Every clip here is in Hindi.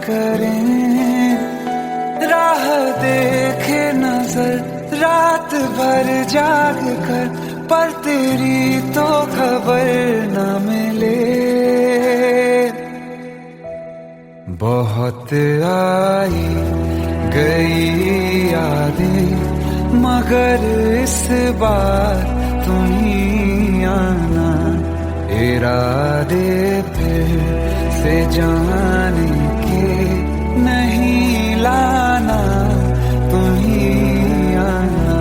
करें, राह देखे नजर रात भर जाग कर, पर तेरी तो खबर न मिले। बहुत आई गई यादें, मगर इस बार तुम ही आना, इरादे फिर से जाने के नहीं लाना, तुम ही आना।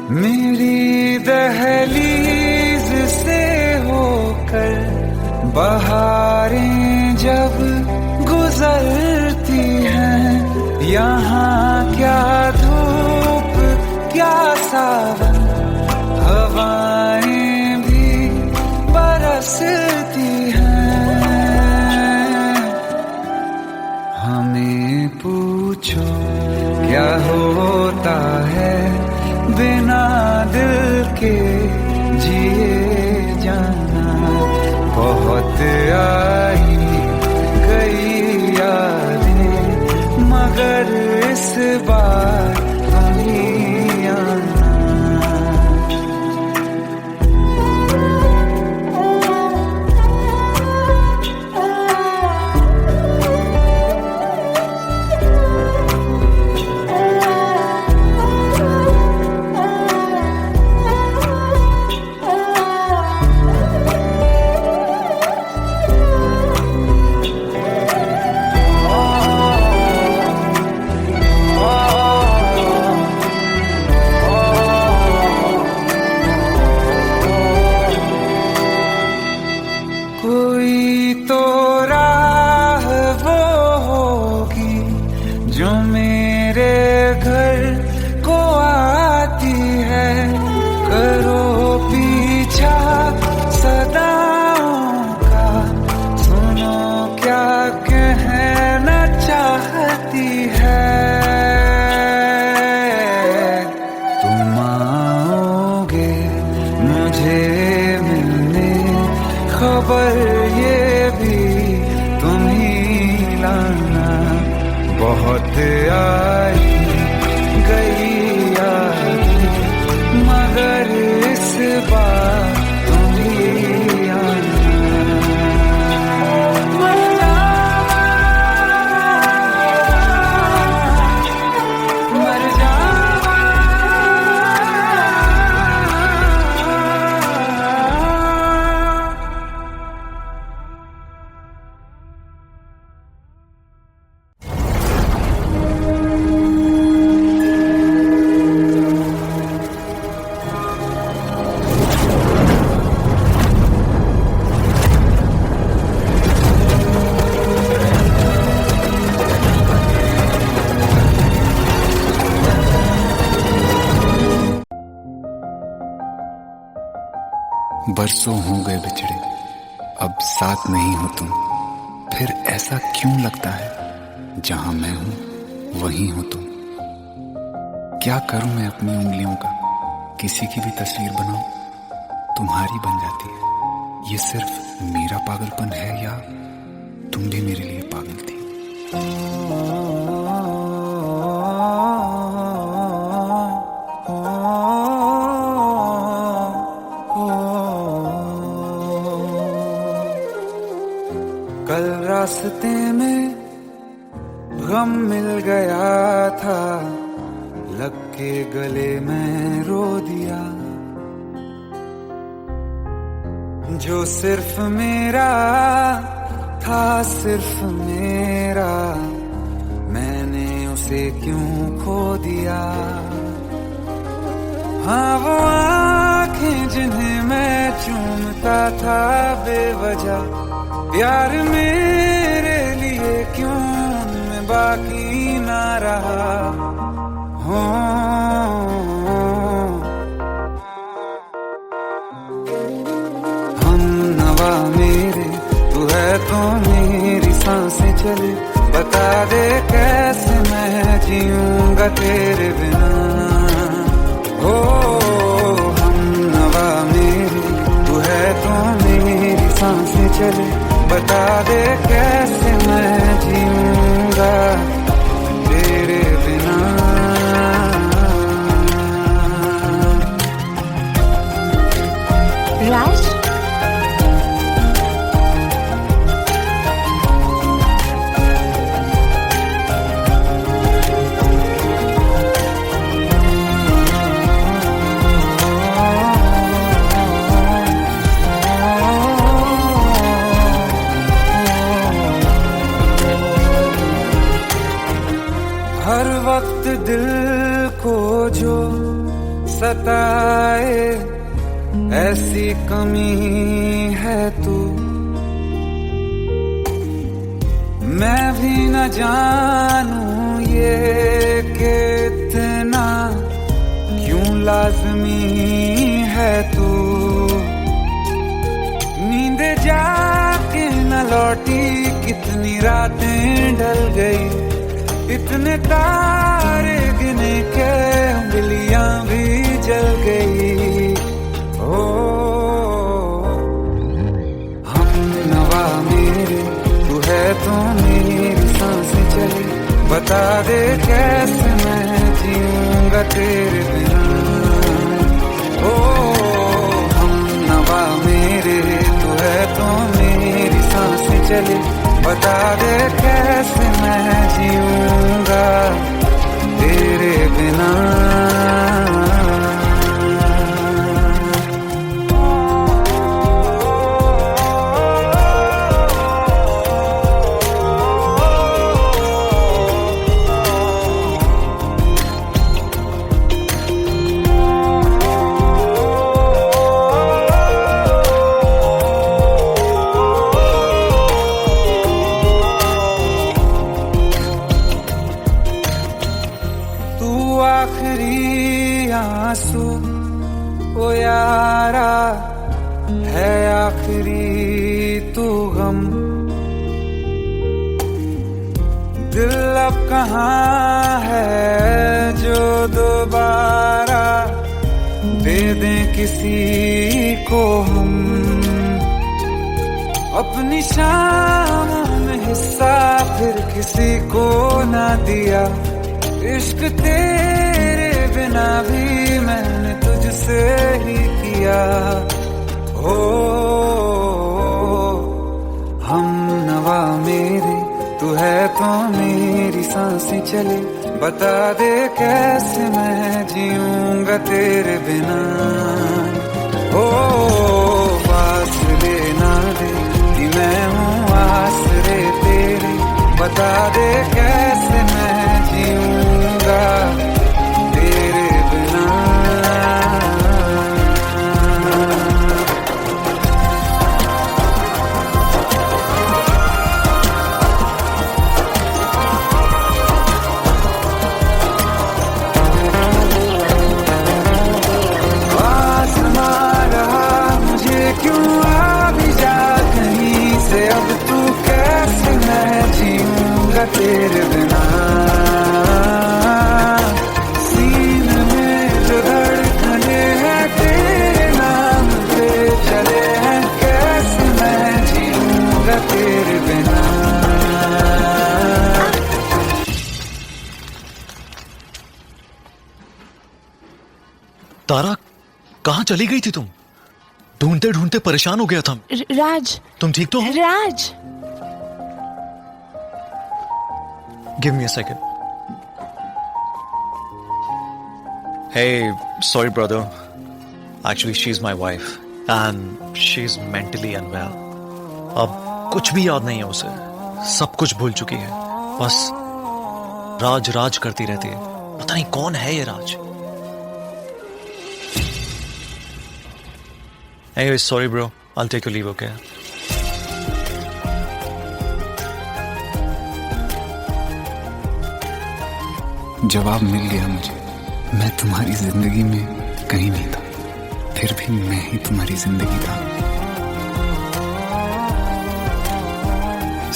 मेरी दहलीज से होकर बहारें जब गुजरती हैं, यहाँ क्या धूप क्या सावन, हवाएं भी बरसती हैं। हमें पूछो क्या होता है बिना दिल के जिए जाना। बहुत आई गई यादें, मगर इस बार तुम ही आना। कोई तो राह वो होगी जो मेरे घर को आती है, करो पीछा सदाओं का, सुनो क्या कहना चाहती है। तुम आओगे मुझे मिलने, खबर ये भी तुम ही लाना। बहुत आई गई यादें, मगर इस बार तुम ही आना। मर जावा बरसों हो गए बिछड़े, अब साथ नहीं हो तुम, फिर ऐसा क्यों लगता है जहां मैं हूं वहीं हो तुम। क्या करूं मैं अपनी उंगलियों का, किसी की भी तस्वीर बनाऊं तुम्हारी बन जाती है। ये सिर्फ मेरा पागलपन है या तुम भी मेरे लिए पागल थी। कल रास्ते में गम मिल गया था, लग के गले में रो दिया। जो सिर्फ मेरा था, सिर्फ मेरा, मैंने उसे क्यों खो दिया। हाँ वो आँखें जिन्हें मैं चूमता था बेवजह, प्यार मेरे लिए क्यों मैं बाकी ना रहा। हो हम नवा मेरे, तू है तो मेरी सांसें चले, बता दे कैसे मैं जीऊंगा तेरे बिना। हो हम नवा मेरे, तू है तो मेरी सांसें चले, बता दे कैसे मैं जीऊंगा तेरे बिना। राज, हर वक्त दिल को जो सताए ऐसी कमी है तू, मैं भी न जानूं ये कि इतना क्यों लाज़मी है तू। नींद जाके न लौटी, कितनी रातें ढल गई, इतने तारे गिने के उंगलियां भी जल गई। ओ हम नवा मेरे, तू है तो मेरी सांसें चली, बता दे कैसे मैं जीऊंगा तेरे बिना। ओ हम नवा मेरे, तू है तो मेरी सांसें चली, बता दे कैसे मैं जीऊंगा तेरे बिना। आखिरी आंसू ओ यारा है, आखिरी तू गम, दिल अब कहाँ है जो दोबारा दे दें किसी को हम। अपनी शामों में हिस्सा फिर किसी को ना दिया, इश्क तेरे बिना भी मैंने तुझसे ही किया। ओ हम नवा मेरे, तू है तो मेरी सांसें चले, बता दे कैसे मैं जीऊंगा तेरे बिना। ओ फासले ना दे कि मैं हूँ आसरे तेरे, बता दे कैसे मैं जीऊंगा तेरे बिना। आसमां रहा मुझे क्यों आ भी जा कहीं से, अब तू कैसे मैं जीऊंगा तेरे बिना। सीने में जो धड़कने हैं तेरे नाम पे चले हैं, कैसे मैं जीऊंगा तेरे बिना। तारा, कहाँ चली गई थी तुम? ढूंढते ढूंढते परेशान हो गया था। राज, तुम ठीक तो हो? Raj, give me a second. Hey, sorry brother. Actually, she's my wife and she's mentally unwell. अब कुछ भी याद नहीं है उसे, सब कुछ भूल चुकी है, बस राज राज करती रहती है। पता नहीं कौन है ये राज। Anyway, sorry bro, I'll take your leave, okay? जवाब मिल गया मुझे। मैं तुम्हारी जिंदगी में कहीं नहीं था, फिर भी मैं ही तुम्हारी जिंदगी था।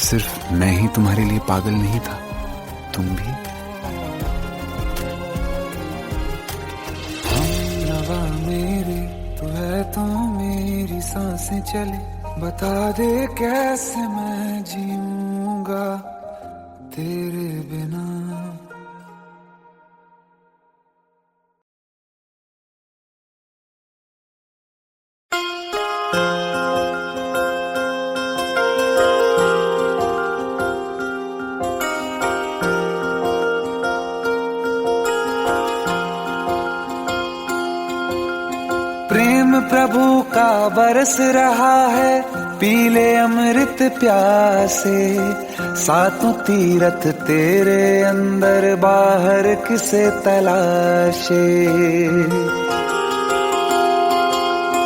सिर्फ मैं ही तुम्हारे लिए पागल नहीं था, तुम भी। हमनवा मेरी तू है तो मेरी सांसें चले, बता दे कैसे मैं जीऊंगा तेरे बिना। प्रेम प्रभु का बरस रहा है, पीले अमृत प्यासे। सातों तीरथ तेरे अंदर बाहर किसे तलाशे।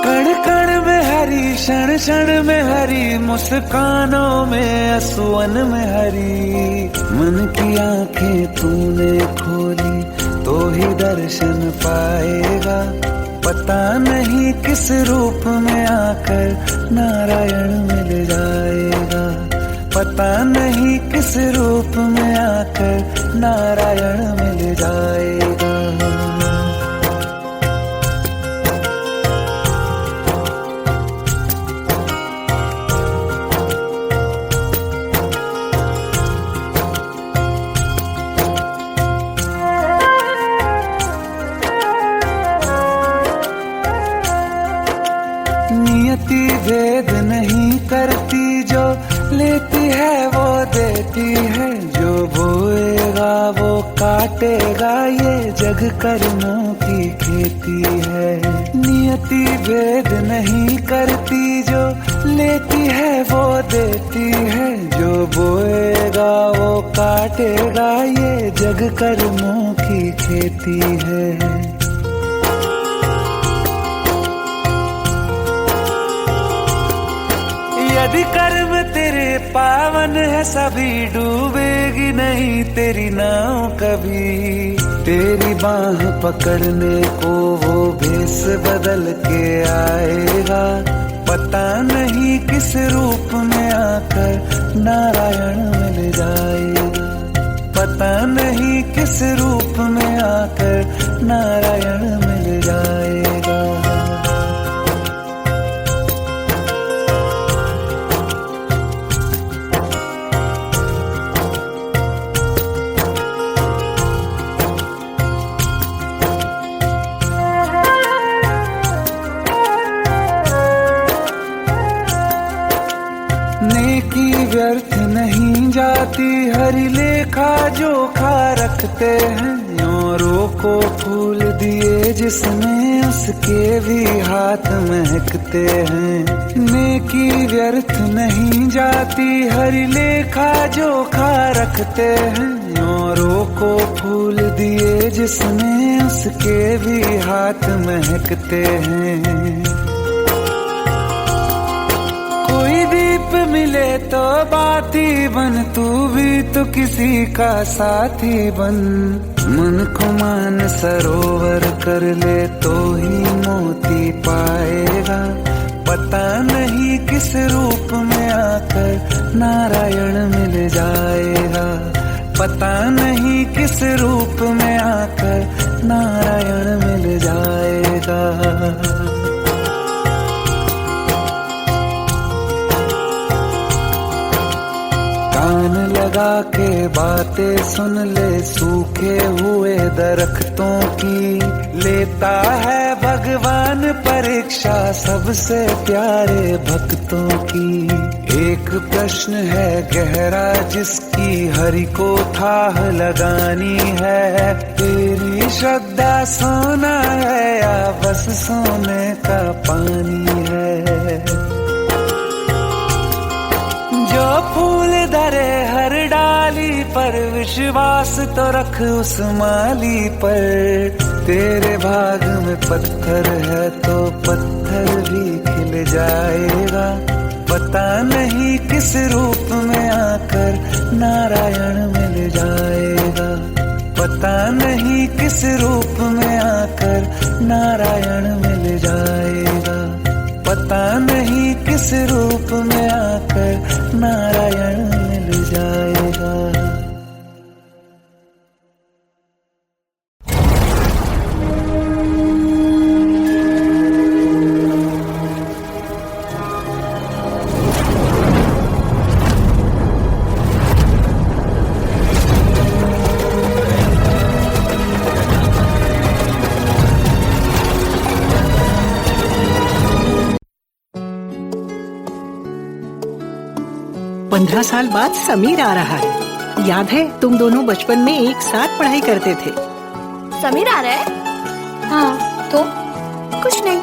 कण कण में हरी, क्षण क्षण में हरी, मुस्कानों में असुवन में हरी। मन की आंखें तूने खोली तो ही दर्शन पाएगा। पता नहीं किस रूप में आकर नारायण मिल जाएगा। पता नहीं किस रूप में आकर नारायण मिल जाएगा। नियति भेद नहीं करती, जो लेती है वो देती है। जो बोएगा वो काटेगा, ये जग कर्मों की खेती है। नियति भेद नहीं करती, जो लेती है वो देती है। जो बोएगा वो काटेगा, ये जग कर्मों की खेती है। यदि कर्म तेरे पावन है, सभी डूबेगी नहीं तेरी नाव कभी। तेरी बाह पकड़ने को वो भेष बदल के आएगा। पता नहीं किस रूप में आकर नारायण मिल जाएगा। पता नहीं किस रूप में आकर नारायण मिल जाएगा। नेकी व्यर्थ नहीं जाती, हरि लेखा जोखा रखते हैं। औरों को फूल दिए जिसमें, उसके भी हाथ महकते हैं। नेकी व्यर्थ नहीं जाती, हरि लेखा जोखा रखते हैं। औरों को फूल दिए जिसमें, उसके भी हाथ महकते हैं। कोई दीप मिले तो बाती बन, तू भी तो किसी का साथी बन। मन को मान सरोवर कर ले तो ही मोती पाएगा। पता नहीं किस रूप में आकर नारायण मिल जाएगा। पता नहीं किस रूप में आकर नारायण मिल जाएगा। कान लगा के बातें सुन ले, सूखे हुए दरख्तों की। लेता है भगवान परीक्षा सबसे प्यारे भक्तों की। एक प्रश्न है गहरा जिसकी हरि को थाह लगानी है। तेरी श्रद्धा सोना है या बस सोने का पानी है। जो फूल धरे हर डाली पर, विश्वास तो रख उस माली पर। तेरे भाग में पत्थर है तो पत्थर भी खिल मिल जाएगा, पता नहीं किस रूप में आकर नारायण मिल जाएगा, पता नहीं किस रूप में आकर नारायण मिल जाएगा, पता नहीं किस रूप में आकर नारायण मिल जाएगा। पंद्रह साल बाद समीर आ रहा है। याद है तुम दोनों बचपन में एक साथ पढ़ाई करते थे। समीर आ रहा है? हाँ तो कुछ नहीं।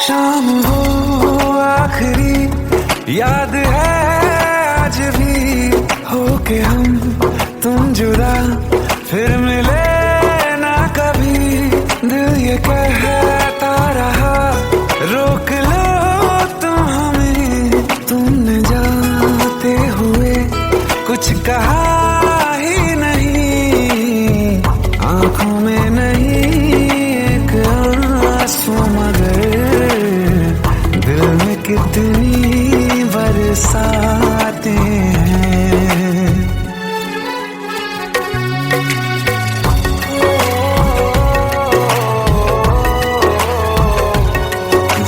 शाम हो आखिरी याद है आज भी, होके हम तुम जुदा फिर मिले ना कभी। दिल ये कहता रहा रोक लो तुम हमें, तुमने जाते हुए कुछ कहा ही नहीं, आंखों में नहीं एक आंसू मगर दिल में कितनी बरसाते हैं।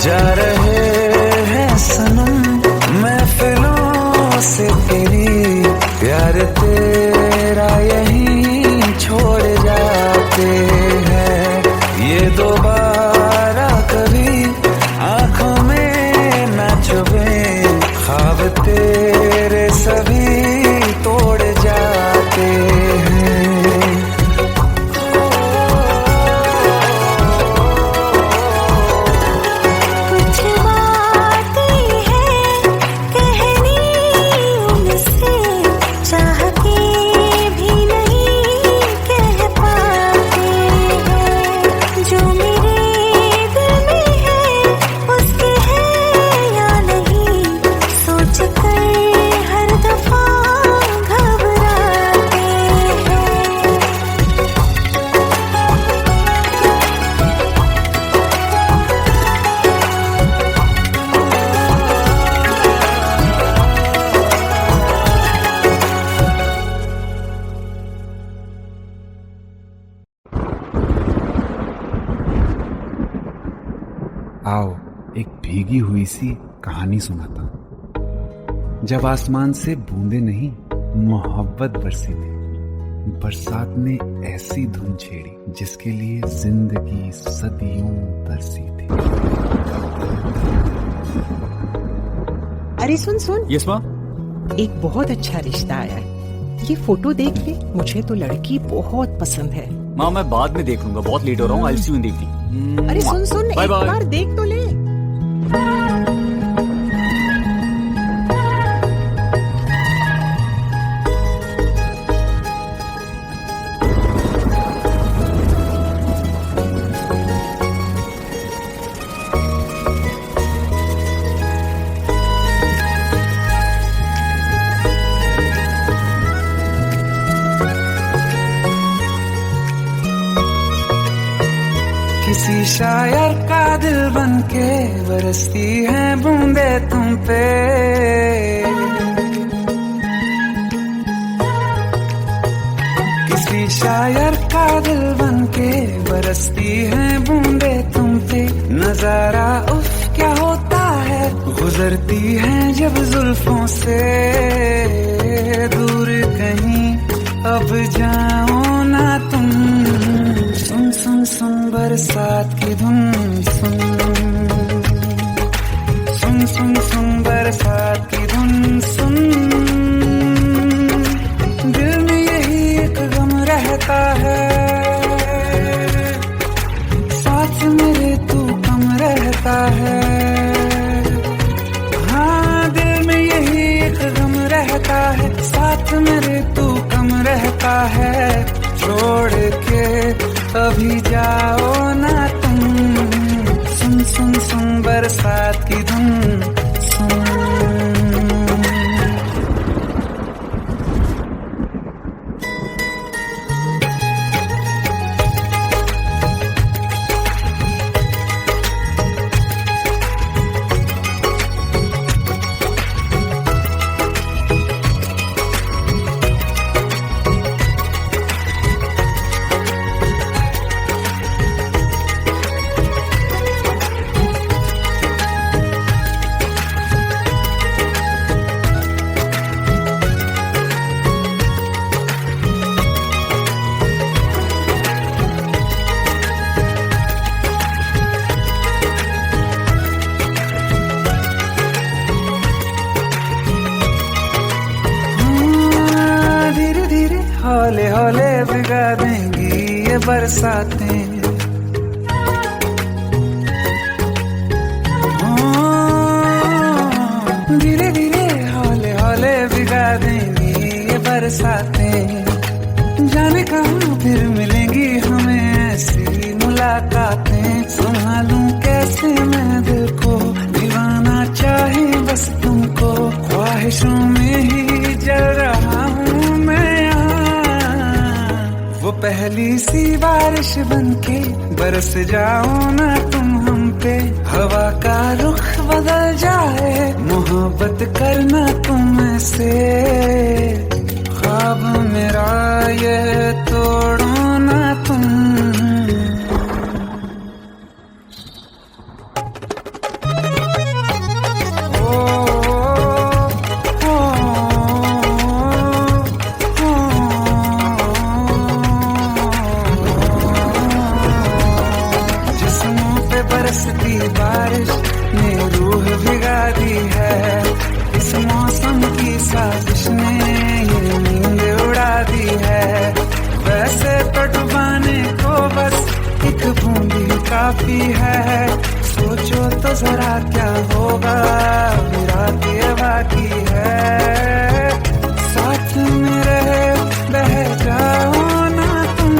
जा रहे हैं सनम महफिलों से तेरी, प्यार तेरा यहीं छोड़ जाते हैं। ये दोबारा कभी आंखों में न चुभे, ख्वाब तेरे सभी तोड़ जाते हैं। आओ एक भीगी हुई सी कहानी सुनाता हूं। जब आसमान से बूंदे नहीं मोहब्बत बरसी थी, बरसात ने ऐसी धुन छेड़ी जिसके लिए जिंदगी सदियों तरसी थी। अरे सुन सुन, यस माँ। एक बहुत अच्छा रिश्ता आया है, ये फोटो देख ले। मुझे तो लड़की बहुत पसंद है। माँ मैं बाद में देख लूंगा, बहुत लेट हो रहा हूँ। आई सी यू इन द इवनिंग। अरे सुन सुन, बाय एक बाय। बार देख तो ले। किसी शायर का दिल बन के बरसती है बूंदे तुम पे। किसी शायर का दिल बन के बरसती है बूंदे तुम पे। नजारा उफ क्या होता है, गुजरती है जब जुल्फों से। दूर कहीं अब जाओ ना तुम, सुन सुन सुन बरसात की धुन। सुन सुन सुन सुन बरसात की धुन। सुन दिल में यही एक गम रहता है, साथ मेरे तू कम रहता है। हाँ दिल में यही एक गम रहता है, साथ मेरे तू कम रहता है। छोड़ के अभी जाओ ना तुम, सुन सुन सुन बरसात की धुन। सुन हौले हौले भिगा देंगी ये बरसातें। धीरे धीरे हौले हौले भिगा देंगी ये बरसातें। जाने कहाँ फिर मिलेंगी हमें ऐसी मुलाकातें। संभालूं कैसे मैं दिल को, दीवाना चाहे बस तुमको। ख्वाहिशों में ही जल रहा हूँ मैं यहाँ। वो पहली सी बारिश बनके बरस जाओ ना तुम हम पे। हवा का रुख बदल जाए, मोहब्बत करना तुम ऐसे। ख्वाब मेरा ये तोड़ो ना तुम। बरसती बारिश ने रूह भिगा दी है। इस मौसम की साजिश ने ये नींद उड़ा दी है। वैसे तो डुबाने को बस एक बूंदी काफी है। सोचो तो जरा क्या होगा, रात ये बाकी है। साथ में रहे बह जाओ ना तुम।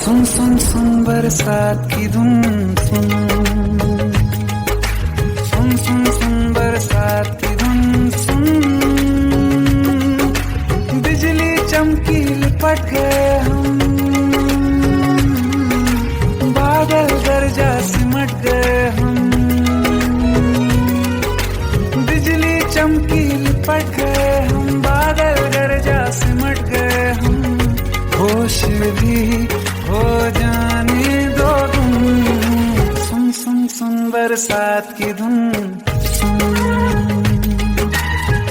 सुन सुन सुन बरसात की धुन। सुन सुन सुन सुन बरसात की धुन। सुन बिजली चमकी लिपट गए हम, बादल बरसात की धुन सुन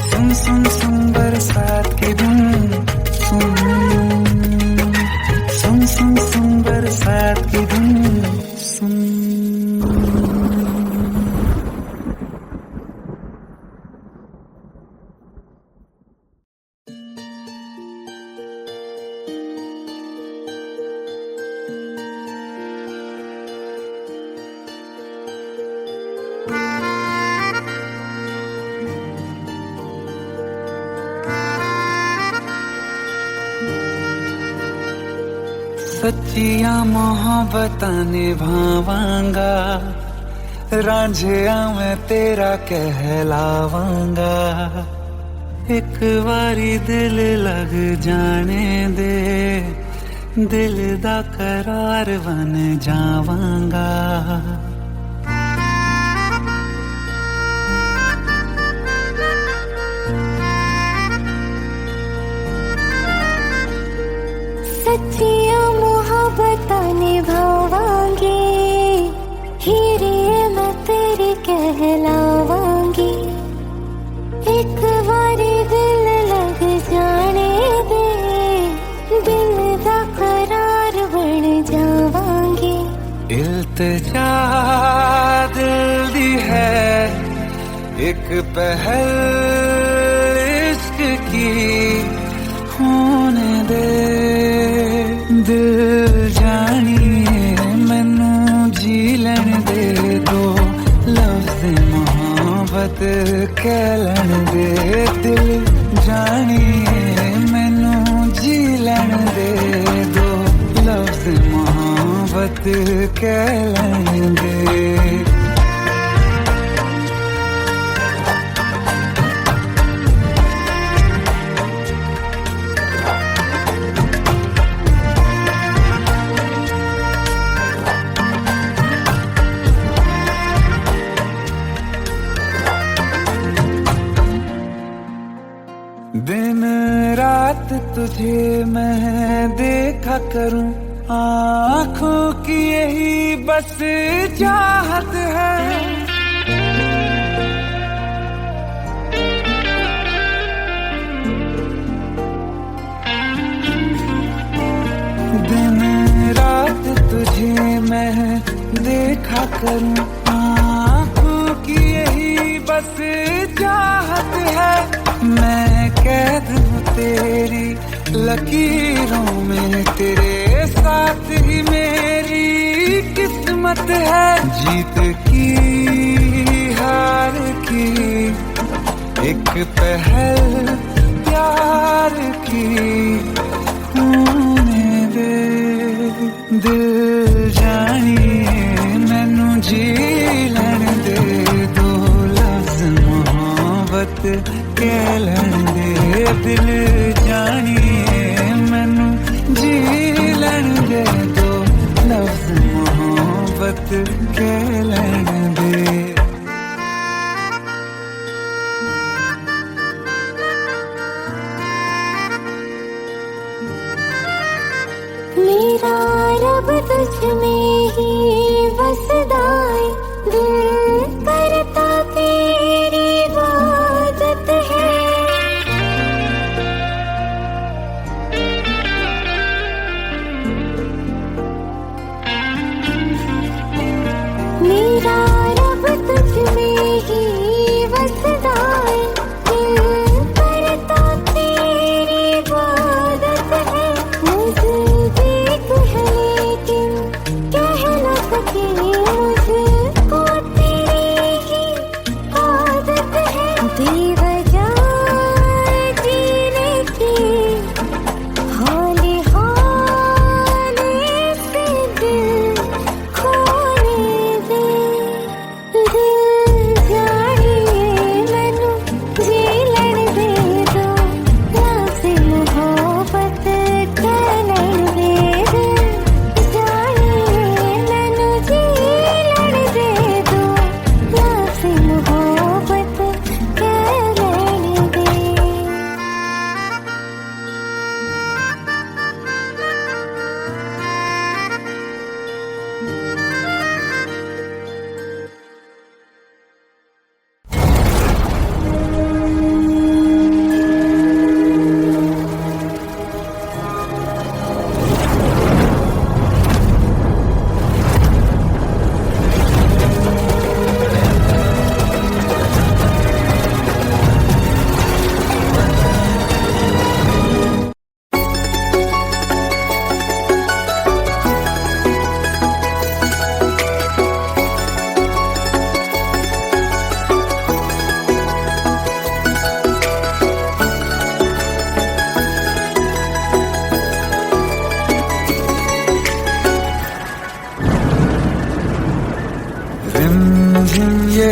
सुन सुन सुन बरसात की धुन सुन सुन सुन सुन बरसात की धुन सुन। सच्चिया मोहब्बतां निभावांगा, रांझिया मैं तेरा कहलावांगा। एक बारी दिल लग जाने दे, दिल दा करार बन जावांगा। सच्चिया मोहब्बतां निभावांगी, हीरे मैं तेरी कहलावांगी। एक बारी दिल लग जाने दे, दिल दा करार बन जावांगी। इल्तिजा दिल दी है एक पहल इश्क की होने दे। दिल जानिए मैनू जी लैन दे दो, लफ्ज़ मोहब्बत कह लैन दे। दिल जानिए मैनू जी लैन दे दो, लफ्ज़ मोहब्बत कह लैन दे। दिन रात तुझे मैं देखा करूं, आँखों की यही बस चाहत है। दिन रात तुझे मैं देखा करूं, आँखों की यही बस चाहत है। मैं कैद हूँ तेरी लकीरों में, तेरे साथ ही मेरी किस्मत है। जीत की हार की एक पहल प्यार की होने दे। दिल जानिए मैनू जी लैन दे दो, लफ्ज़ मोहब्बत कह लैन दे। दिल जानिए मैनू जी लैन दे दो, लफ्ज़ मोहब्बत कह लैन दे। मेरा रब तुझ में ही बसदा है, दिल करता तेरी इबादत है। मेरा रब तुझ में ही बसदा है, दिल करता तेरी इबादत है। नज़दीक है लेकिन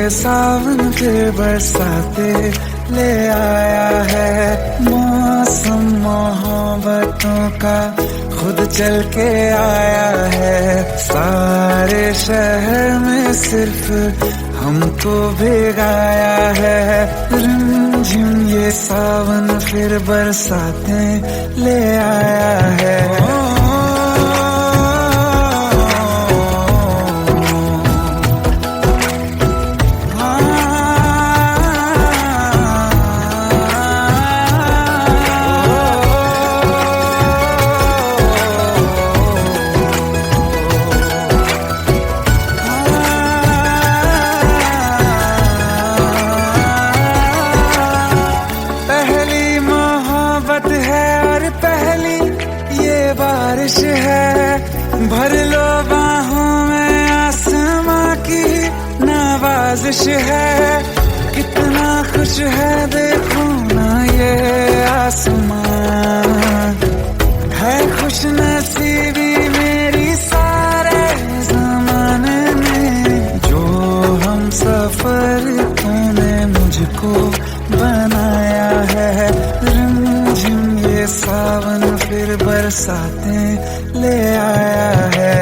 ये सावन फिर बरसाते ले आया है। मौसम मोहब्बतों का खुद चल के आया है। सारे शहर में सिर्फ हमको भिगाया है। रिमझिम ये सावन फिर बरसाते ले आया है। बारिश है भर लो बाहों में, आसमां की नवाजिश है। कितना खुश है देखो ना ये आसमां, है खुश नसीबी मेरी सारे ज़माने में। जो हम सफर तूने मुझको बनाया है। रिमझिम ये सावन फिर बरसाते ले आया है।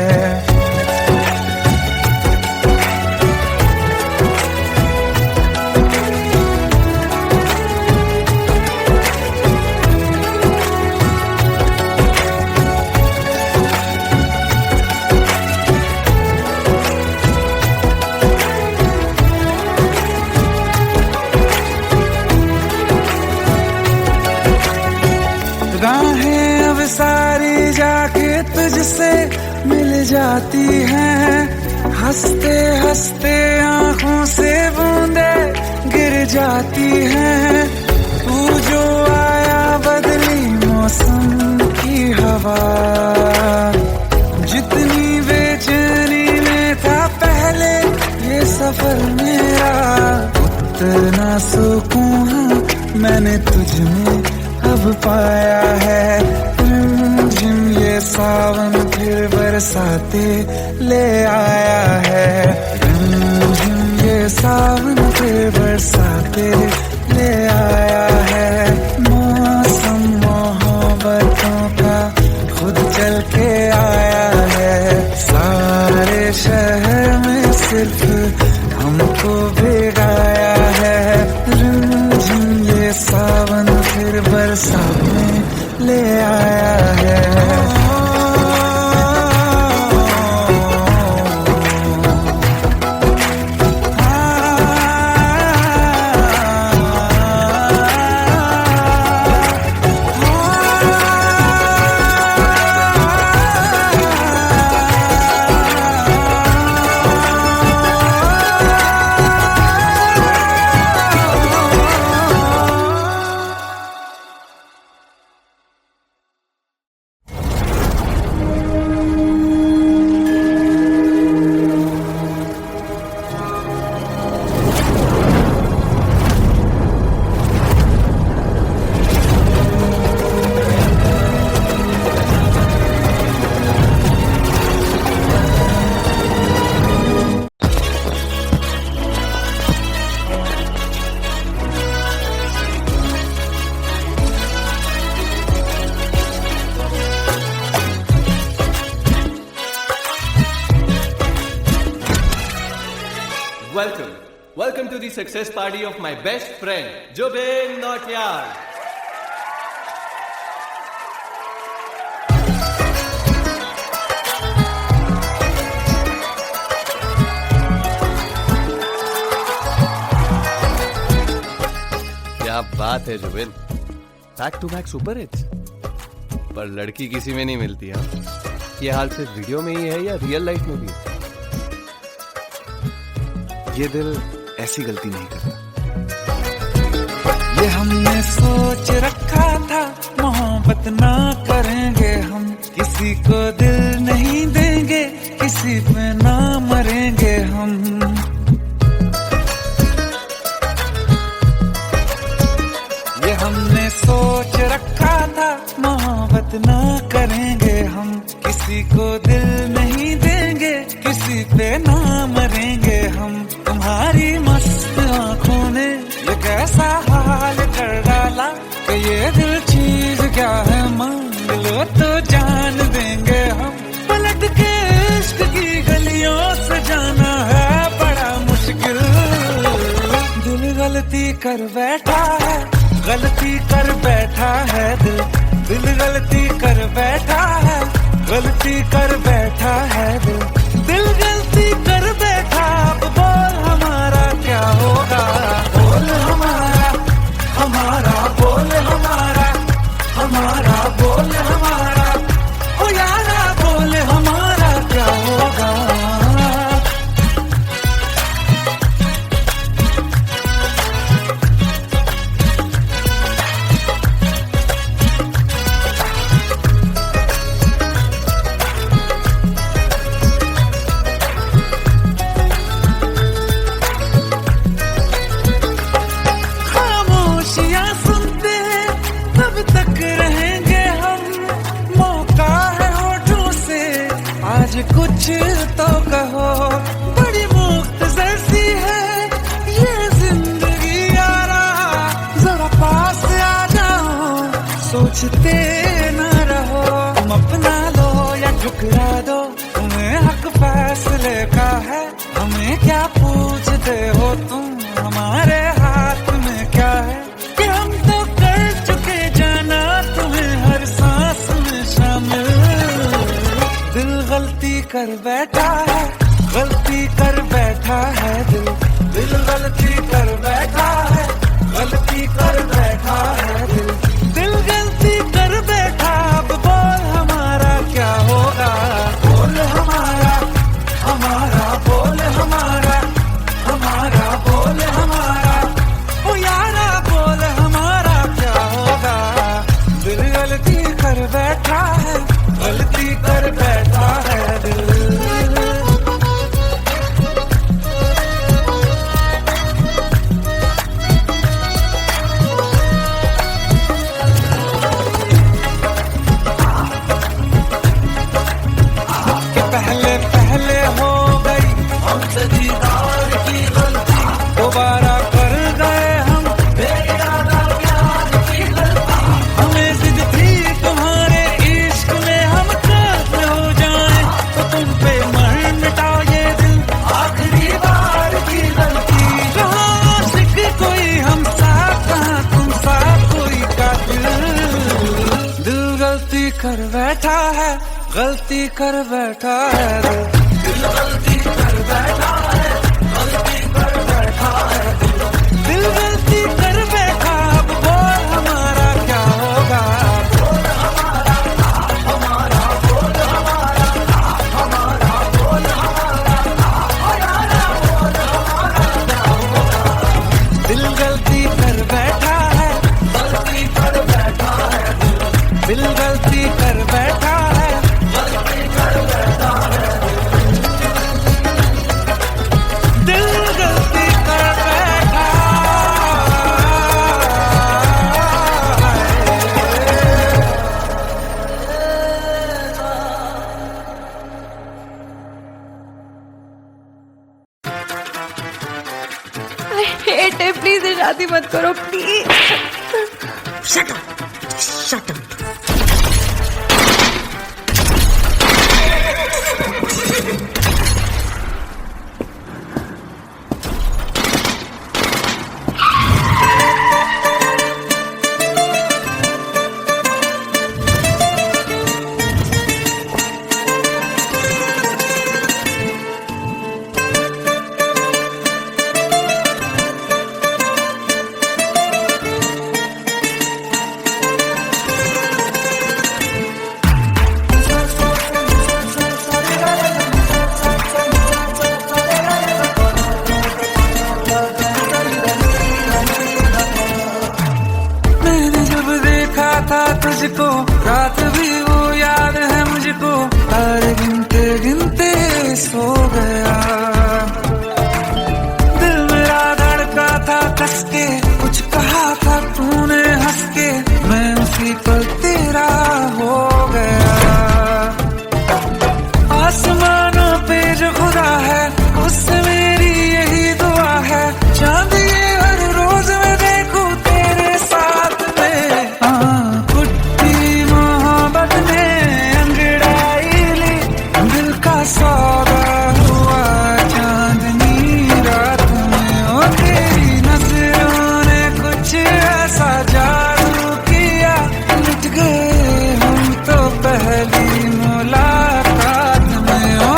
राहें अब सारी जाके तुझसे मिल जाती हैं। हंसते हंसते आंखों से बूंदे गिर जाती हैं। तू जो आया बदली मौसम की हवा, जितनी बेचैनी में था पहले ये सफर मेरा, उतना सुकून मैंने तुझ में अब पाया है। रिमझिम ये सावन फिर बरसाते ले आया है। रिमझिम ये सावन फिर बरसाते ले आया है। मौसम मोहब्बतों का खुद चल के आया है। सारे शहर में सिर्फ हमको भिगाया है। रिमझिम ये सावन फिर बरसात में ले आया है। Welcome to the success party of my best friend, Jobin Nautiyal. क्या बात है Zubin, back to back super hits. पर लड़की किसी में नहीं मिलती है। ये हाल सिर्फ वीडियो में ही है या रियल लाइफ में भी? ये दिल ऐसी गलती नहीं करता। ये हमने सोच रखा था मोहब्बत ना करेंगे हम, किसी को दिल नहीं देंगे, किसी पे ना मरेंगे हम। ये हमने सोच रखा था मोहब्बत ना करेंगे हम, किसी को दिल नहीं देंगे, किसी पे ना मरेंगे हम। तुम्हारी मस्त आंखों ने ये कैसा हाल कर डाला कि ये दिल चीज क्या है मांग लो तो जान देंगे हम। पलट के इश्क की गलियों से जाना है बड़ा मुश्किल। दिल गलती कर बैठा है, गलती कर बैठा है दिल। दिल गलती कर बैठा है, गलती कर बैठा है दिल। दिल गलती कर बैठा, अब बोल हमारा क्या होगा। बोल हमारा, हमारा बोल हमारा, हमारा बोल हमारा, ओ यारा बोल हमारा क्या होगा। खामोशियां सुनते तब तक रहेंगे हम। मौका है होठों से आज कुछ तो कहो। बड़ी मुख्तसर सी है ये जिंदगी यारा, जरा पास आ जाओ सोचते न रहो। तुम अपना लो या ठुकरा दो, तुम्हें हक फैसले का है। हमें क्या पूछते हो तुम, हमारे हाथ में क्या है कि हम तो कर चुके जाना तुम्हें हर सांस में शामिल। दिल गलती कर बैठा है, गलती कर बैठा है दिल। दिल गलती कर बैठा है, गलती कर बैठा है दिल। दिल गलती कर बैठा, अब बोल हमारा क्या होगा। बोल हमारा, हमारा बोल हमारा, हमारा बोल हमारा, ओ यारा बोल हमारा क्या होगा। दिल गलती कर बैठा है, गलती कर बैठा है दिल। कि पहले पहले हो गई हमसे दीदार की गलती, दोबारा कर गए हम बेइरादा प्यार की गलती। हमें जिद थी तुम्हारे इश्क में हम काफिर हो जाएं, तो तुम पे मर मिटा ये दिल आखिरी बार की गलती। कहाँ आशिक कोई हम साथ, कहाँ तुम साथ कोई कातिल। दिल गलती कर बैठा है, गलती कर बैठा है दिल। दिल गलती कर बैठा है, गलती कर बैठा है दिल। दिल गलती कर बैठा, अब बोल हमारा क्या होगा। बोल हमारा, हमारा बोल हमारा, हमारा बोल हमारा, ओ यारा बोल हमारा क्या होगा। दिल गलती कर बैठा है, गलती कर बैठा है दिल। दिल गलती कर बैठा है, गलती कर बैठा है दिल। दिल गलती कर बैठा आई हेट इट, प्लीज शादी मत करो please. Shut up, shut up. तुझको रात भी वो याद है मुझको, तारे गिनते गिनते सो गया। दिल मेरा धड़का था कस के, कुछ कहा था तूने हंस के, मैं उसी पल तेरा हो गया। आसमानों पे जो खुदा है उससे मेरी यही दुआ सौदा हुआ चांदनी रात में। ओ तेरी नजरों ने कुछ ऐसा जादू किया, लुट गए हम तो पहली मुलाकात में। ओ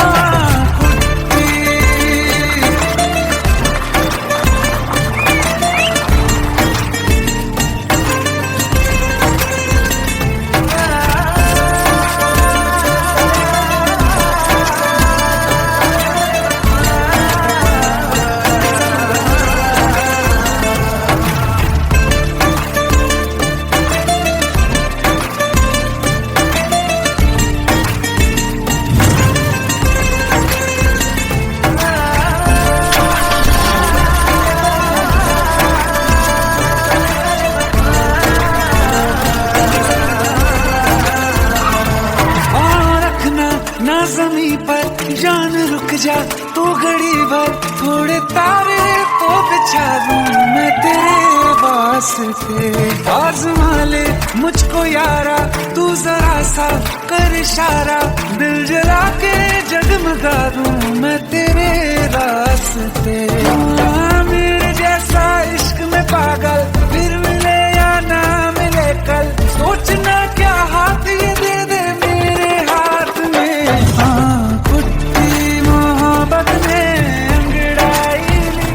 ना ज़मीं पर जान रुक जा तू घड़ी भर, थोड़े तारे तो बिछा दूं मैं तेरे वास्ते। आज़मा ले मुझको यारा तू जरा सा कर इशारा, दिल जला के जगमगा दूं मैं तेरे रास्ते। मेरे जैसा इश्क में पागल फिर मिले या ना मिले कल, सोचना क्या हाथ ये दे दे मेरे हाथ में। हाँ कुट्टी मोहब्बत ने अंगड़ाई ली,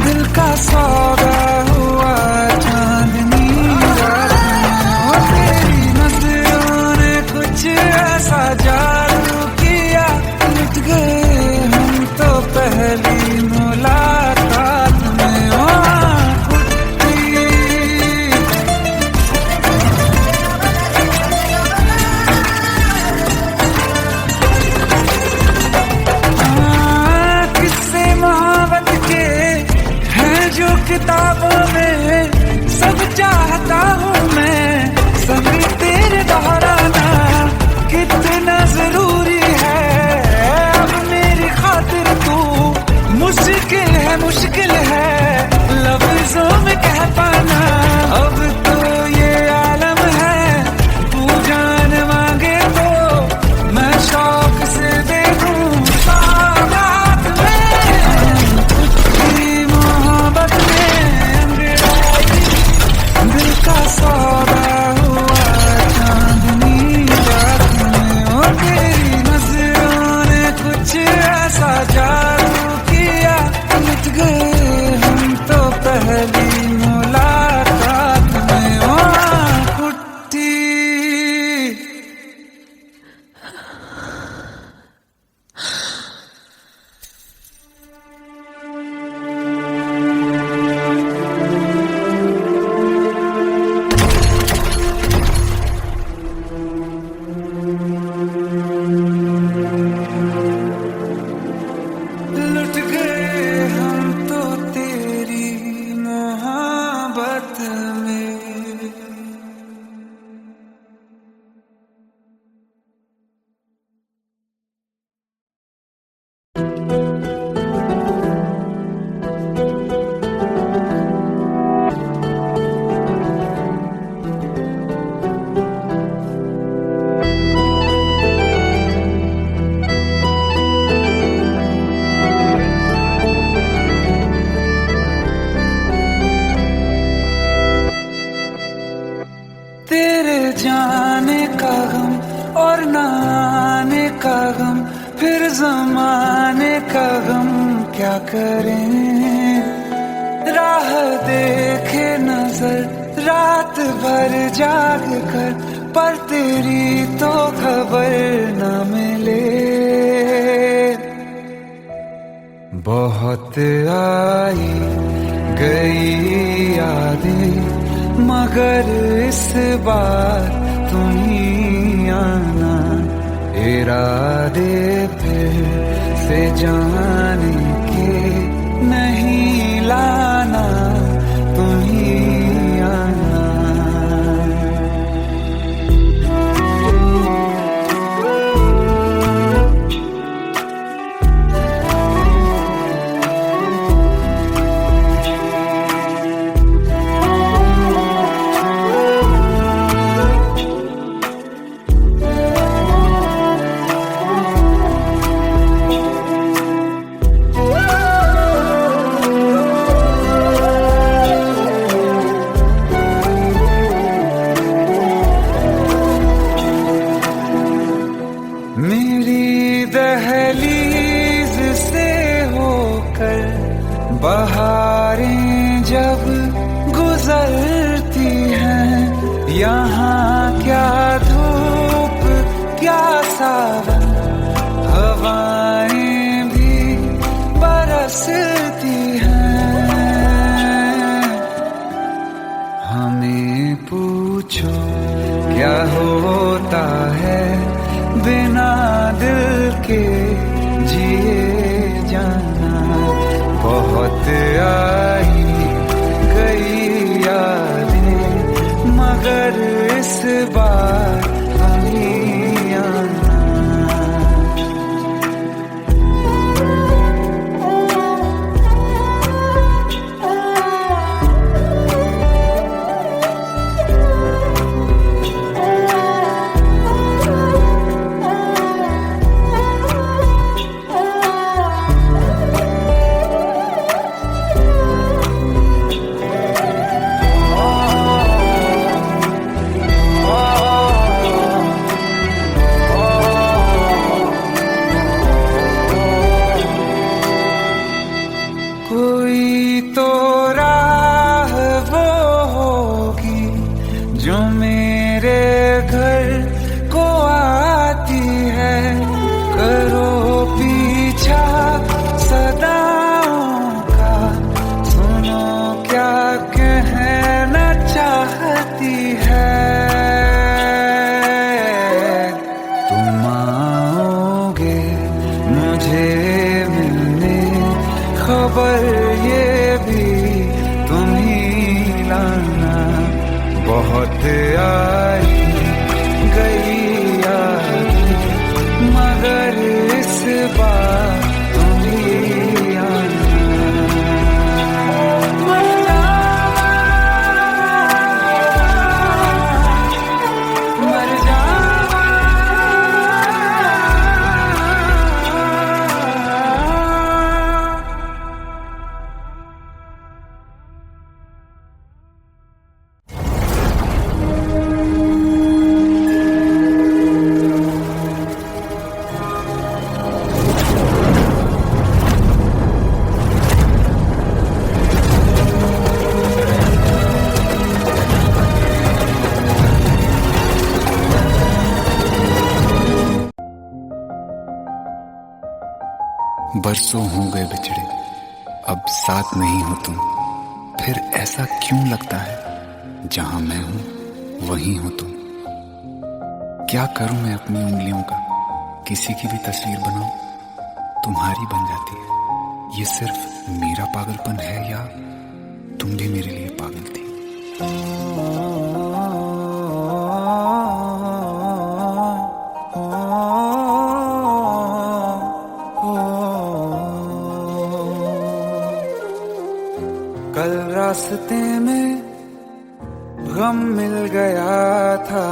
दिल का सौदा हुआ चांदनी रात में। और तेरी नजरों ने कुछ ऐसा जादू किया, लुट गए हम तो पहली मुलाकात में। ओ किताबों में सब चाहता हूँ मैं, सभी तेरे दोहराना कितना जरूरी है। अब मेरी खातिर तू मुश्किल है लफ्जों में कह पाना। अब तो ये आलम है तू जान मांगे तो मैं शौक से दे दूँ सौगात में। तुझी मोहब्बत दिल का सौदा हुआ चांदनी रात में। ओ तेरी नजरों ने कुछ ऐसा जादू किया, लुट गए हम तो पहली मुलाकात में। ओ कुट्टी लुट गए हम तो तेरी मोहब्बत में। तेरे जाने का गम और न आने का गम, फिर जमाने का गम क्या करें। राह देखे नजर रात भर जाग कर, पर तेरी तो खबर न मिले। बहुत आई गई यादें मगर इस बार तुम ही आना, इरादे फिर से जाने के नहीं लाना, तुम ही आना। बहारें जब गुजरती हैं, यहाँ क्या धूप क्या सावन, हवाएं भी बरसती हैं। हमें पूछो क्या होता है बिना दिल के जिए जाना। बहुत आई गई यादें मगर इस बार तुम ही आना। कोई तो राह वो होगी जो मेरे घर को आती है। करो पीछा सदाओं का, सुनो क्या कहना चाहती है। तुम आओगे मुझे मिलने, खबर ये भी तुम ही लाना। बहुत आई गई यादें मगर इस बार तुम ही आना। मर जावा बरसों हो गए बिछड़े, अब साथ नहीं हो तुम। फिर ऐसा क्यों लगता है जहां मैं हूं वहीं हो तुम। क्या करूं मैं अपनी उंगलियों का, किसी की भी तस्वीर बनाऊं तुम्हारी बन जाती है। ये सिर्फ मेरा पागलपन है या तुम भी मेरे लिए पागल थी। कल रास्ते में गम मिल गया था,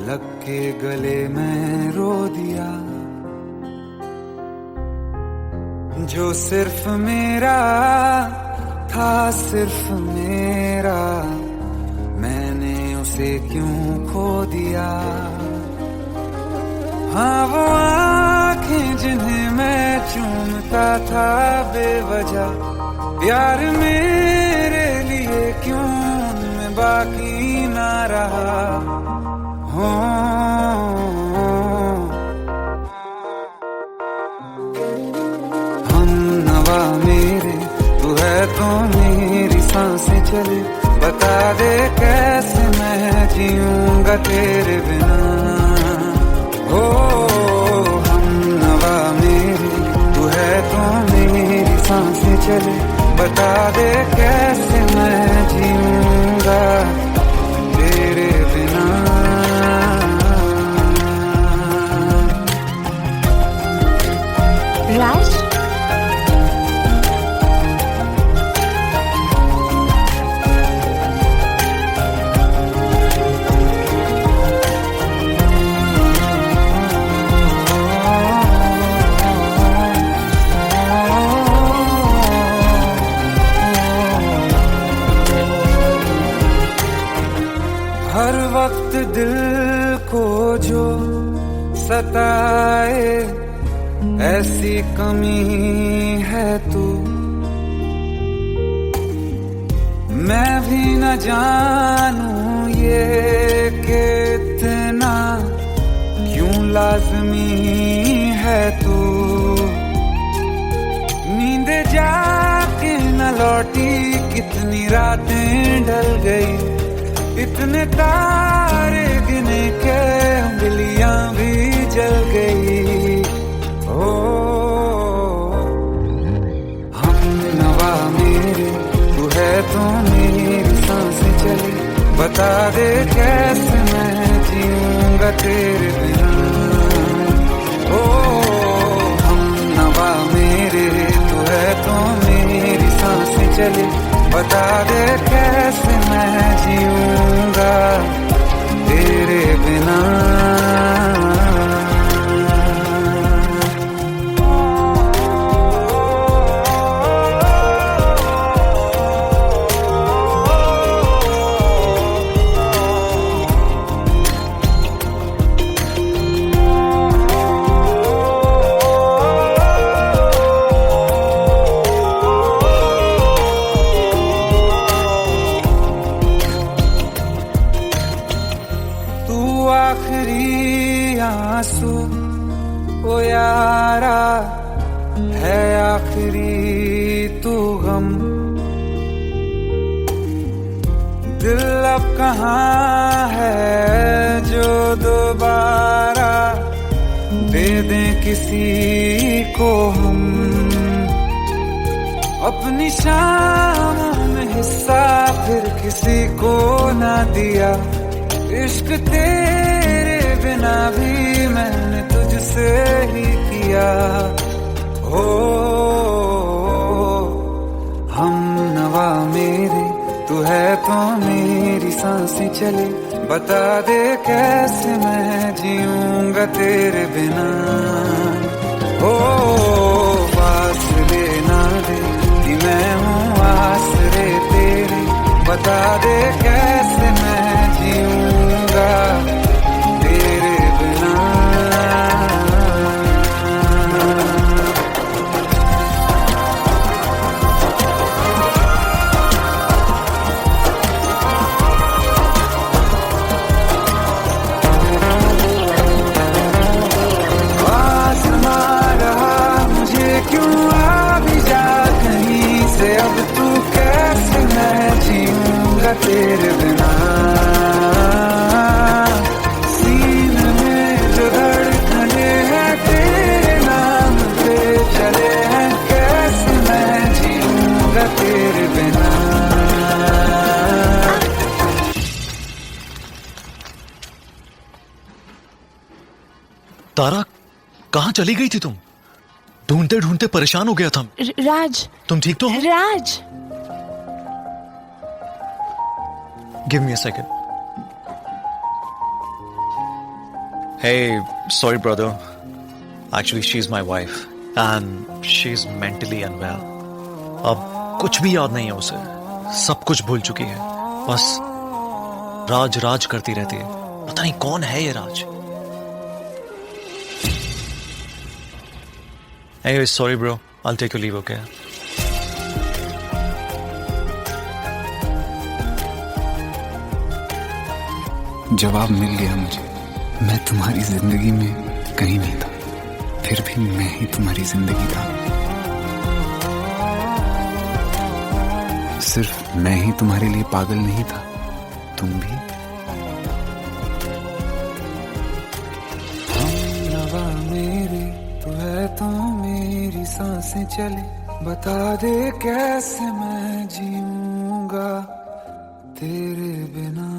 लग के गले में रो दिया। जो सिर्फ मेरा था, सिर्फ मेरा, मैंने उसे क्यों खो दिया। हाँ वो आँखें जिन्हें मैं चूमता था बेवजह, प्यार मेरे लिए क्यों उनमें बाकी ना रहा। हो हम नवा मेरे, तू है तो मेरी सांसें चले। बता दे कैसे मैं जीऊंगा तेरे बिना। हो हम नवा मेरे, तू है तो मेरी सांसें चले। बता दे कैसे मैं जीऊंगा तेरे बिना। राज, हर वक्त दिल को जो सताए, ऐसी कमी है तू मैं भी न जानूं ये कि इतना क्यों लाज़मी है तू। नींद जाके न लौटी कितनी रातें ढल गई, इतने तारे गिने के उंगलियां भी जल गई। ओ हम नवा मेरे तू है तो मेरी सांसें चली, बता दे कैसे मैं जीऊंगा तेरे बिना। ओ हम नवा मेरे तू है तो मेरी सांसें चली, बता दे कैसे मैं जीऊंगा तेरे बिना। आखिरी आंसू ओ यारा है, आखिरी तू गम। दिल अब कहाँ है जो दोबारा दे दें किसी को हम। अपनी शामों में हिस्सा फिर किसी को ना दिया, इश्क तेरे बिना भी मैंने तुझसे ही किया। हो हम नवा मेरे तू है तो मेरी सांसें चले, बता दे कैसे मैं जीऊंगा तेरे बिना। हो फासले ना दे कि मैं हूँ आसरे तेरे, बता दे कैसे मैं जीऊंगा तेरे बिना। आसमां रहा मुझे क्यों आ भी जा कहीं से, अब तू कैसे मैं जीऊंगा तेरे बिना। सीने में जो धड़कने हैं तेरे नाम पे चले हैं, कैसे मैं जीऊंगा तेरे बिना। तारा कहाँ चली गई थी तुम? ढूंढते ढूंढते परेशान हो गया था। राज, तुम ठीक तो हो? राज। Give me a second. Hey, sorry brother. Actually, she's my wife and she's mentally unwell. अब कुछ भी याद नहीं है उसे, सब कुछ भूल चुकी है। बस राज राज करती रहती है। पता नहीं कौन है ये राज। Anyway, sorry bro. I'll take your leave, okay? जवाब मिल गया मुझे। मैं तुम्हारी जिंदगी में कहीं नहीं था, फिर भी मैं ही तुम्हारी जिंदगी था। सिर्फ मैं ही तुम्हारे लिए पागल नहीं था, तुम भी। हम नवा मेरे तू है तो मेरी सांसें चले, बता दे कैसे मैं जीऊंगा तेरे बिना।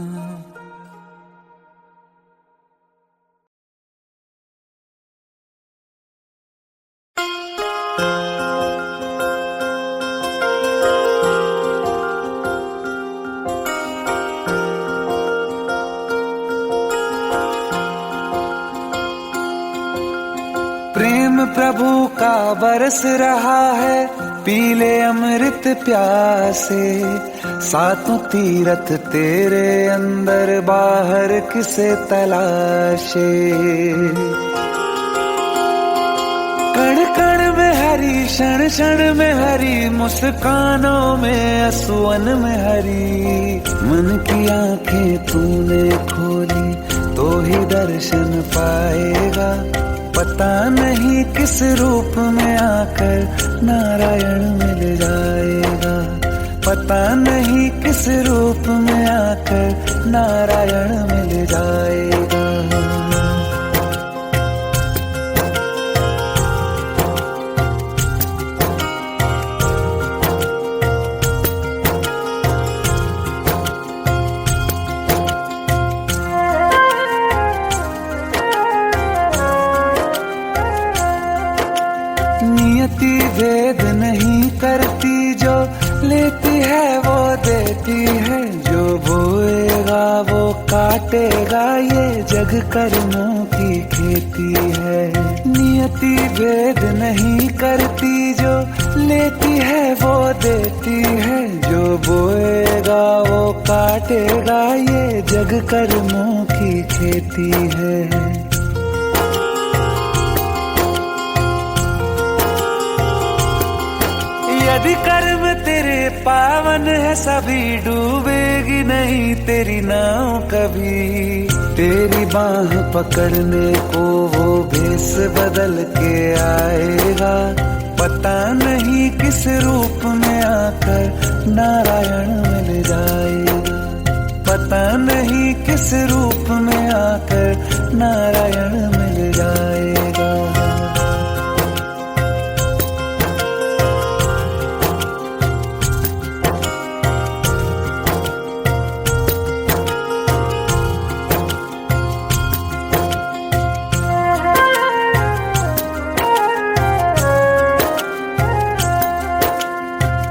प्रेम प्रभु का बरस रहा है, पीले अमृत प्यासे। सातों तीरथ तेरे अंदर, बाहर किसे तलाशे। कण कण में हरी, क्षण क्षण में हरी, मुस्कानों में असुवन में हरी। मन की आंखें तूने खोली तो ही दर्शन पाएगा, पता नहीं किस रूप में आकर नारायण मिल जाएगा। पता नहीं किस रूप में आकर नारायण मिल जाएगा। नियति भेद नहीं करती, जो लेती है वो देती है, जो बोएगा वो काटेगा, ये जग कर्मों की खेती है। नियति भेद नहीं करती, जो लेती है वो देती है, जो बोएगा वो काटेगा, ये जग कर्मों की खेती है। यदि कर्म तेरे पावन है सभी, डूबेगी नहीं तेरी नाव कभी। तेरी बाह पकड़ने को वो भेष बदल के आएगा, पता नहीं किस रूप में आकर नारायण मिल जाएगा। पता नहीं किस रूप में आकर नारायण मिल जाएगा।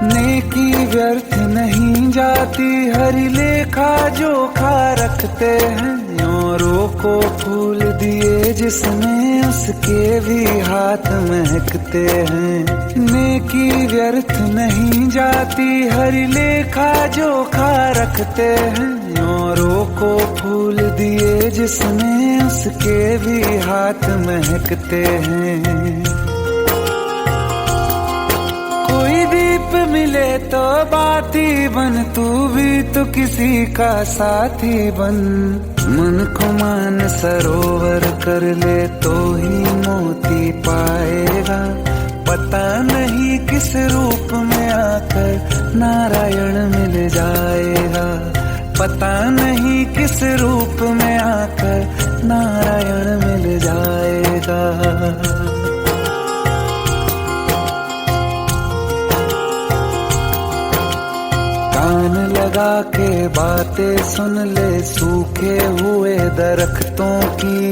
नेकी व्यर्थ नहीं जाती, हरि लेखा जोखा रखते हैं। औरों को फूल दिए जिसमें, उसके भी हाथ महकते हैं। नेकी व्यर्थ नहीं जाती, हरि लेखा जोखा रखते हैं। औरों को फूल दिए जिसमें, उसके भी हाथ महकते हैं। कोई दीप मिले तो बाती बन, तू भी तो किसी का साथी बन। मन को मान सरोवर कर ले तो ही मोती पाएगा, पता नहीं किस रूप में आकर नारायण मिल जाएगा। पता नहीं किस रूप में आकर नारायण मिल जाएगा। कान लगा के बातें सुन ले सूखे हुए दरख्तों की,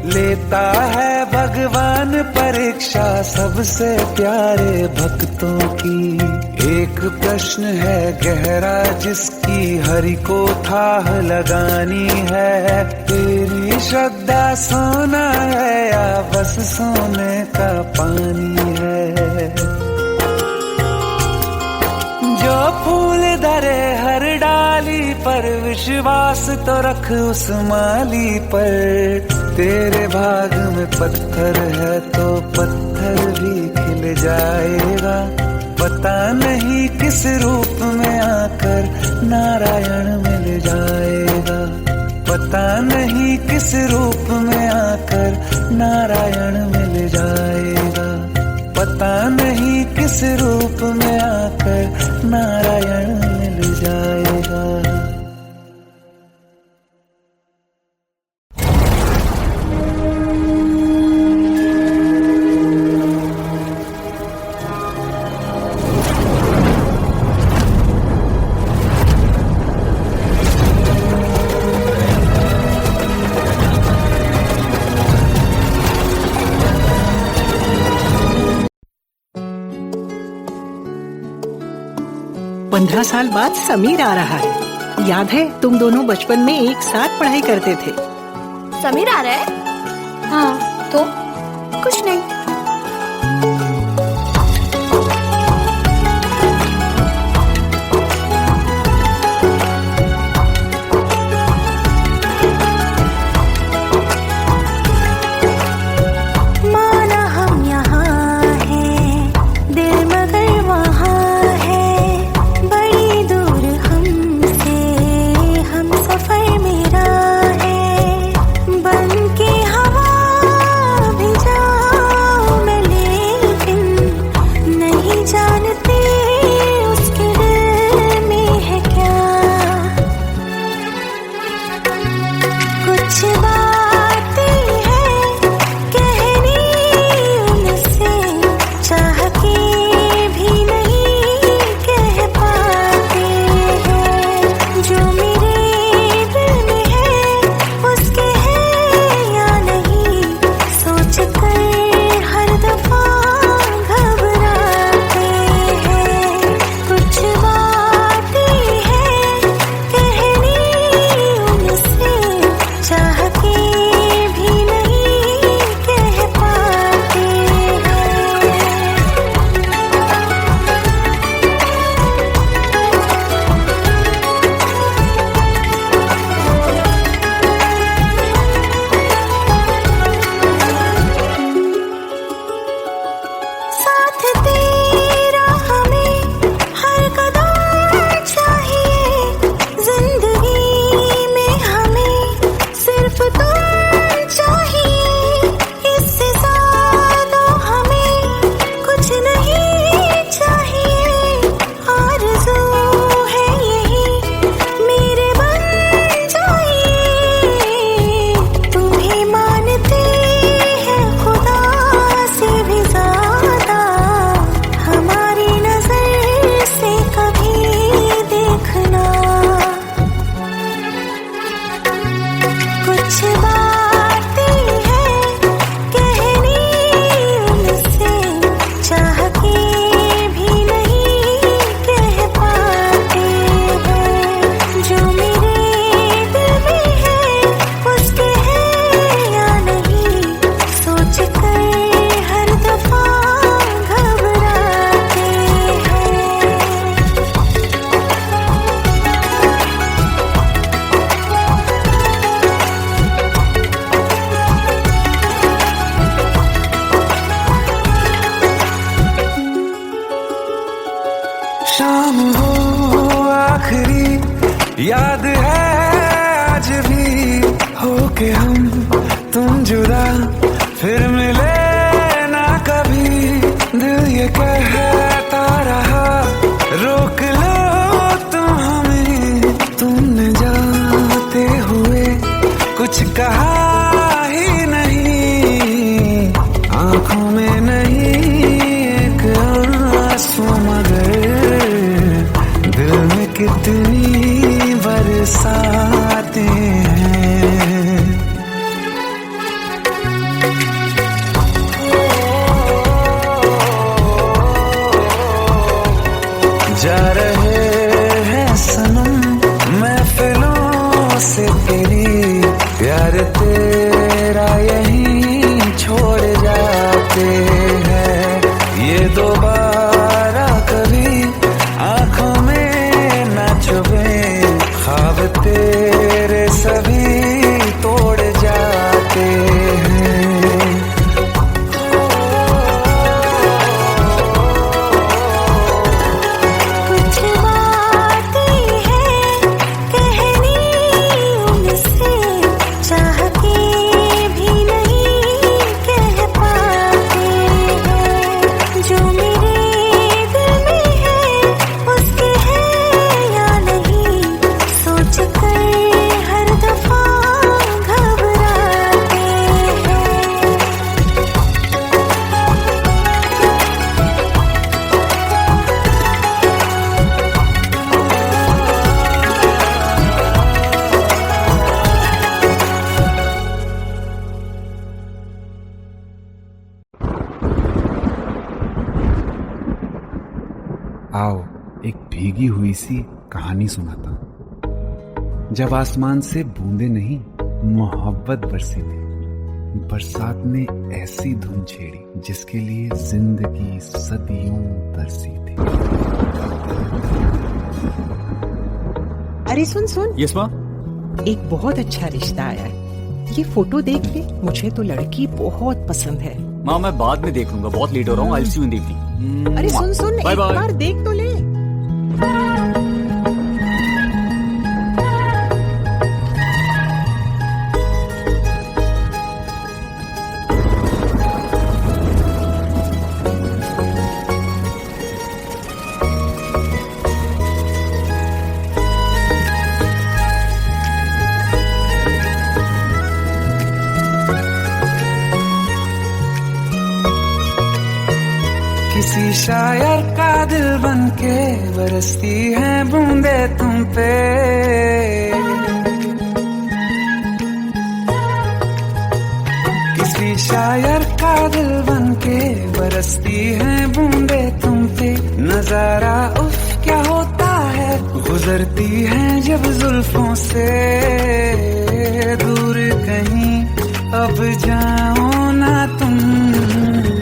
लेता है भगवान परीक्षा सबसे प्यारे भक्तों की। एक प्रश्न है गहरा जिसकी हरि को थाह लगानी है, तेरी श्रद्धा सोना है या बस सोने का पानी है। जो फूल धरे हर डाली पर, विश्वास तो रख उस माली पर। तेरे भाग में पत्थर है तो पत्थर भी खिल जाएगा, पता नहीं किस रूप में आकर नारायण मिल जाएगा। पता नहीं किस रूप में आकर नारायण मिल जाएगा। पता नहीं किस रूप में आकर नारायण मिल जाएगा। पंद्रह साल बाद समीर आ रहा है। याद है तुम दोनों बचपन में एक साथ पढ़ाई करते थे। समीर आ रहा है? हाँ तो कुछ नहीं। माना हम यहाँ साथ तेरा हमें हर कदम चाहिए, जिंदगी में हमें सिर्फ तुम चाहिए, इससे ज्यादा हमें कुछ नहीं चाहिए। आरज़ू है यही मेरे बन जाइए, तुम्हें मानते हैं खुदा से भी ज्यादा, हमारी नजर से कभी देखना। कुछ बातें हैं कहनी उनसे, चाह के भी नहीं कह पाते हैं, जो मेरे दिल में है उसके है या नहीं, सोच कर हर दफा घबराते हैं। शाम हो आखिरी याद है आज भी, हो के हम तुम जुदा फिर मिले ना कभी। दिल ये कहता रहा रोक लो तुम हमें, तुमने जाते हुए कुछ कहा ही नहीं, आंखों में नहीं एक आंसू मगर दिल में कितनी बरसाते हैं। जा रहे हैं सनम महफिलों से तेरी, प्यार तेरा यहीं छोड़ जाते हैं, ये दोबारा कभी आंखों में न चुभे, ख्वाब तेरे सभी तोड़ जाते हैं। कुछ बातें हैं कहनी उनसे, चाह के भी नहीं कह पाते हैं, जो मेरे दिल में है उसके है या नहीं, सोच कर हर दफा घबराते हैं। आओ एक भीगी हुई सी कहानी सुनाता हूं। जब आसमान से बूंदे नहीं मोहब्बत बरसी थी, बरसात ने ऐसी धुन छेड़ी जिसके लिए जिंदगी सदियों तरसी थी। अरे सुन सुन, यस माँ। एक बहुत अच्छा रिश्ता आया है, ये फोटो देख ले, मुझे तो लड़की बहुत पसंद है। माँ मैं बाद में देख लूंगा, बहुत लेट हो रहा हूँ। आई सी यू इन द इवनिंग। अरे सुन सुन, बाय एक बाय। बार देख तो ले। किसी शायर का दिल बनके बरसती है बूंदे तुम पे, किसी शायर का दिल बनके बरसती है बूंदे तुम पे। नजारा उफ क्या होता है, गुजरती है जब जुल्फों से दूर कहीं, अब जाओ ना तुम।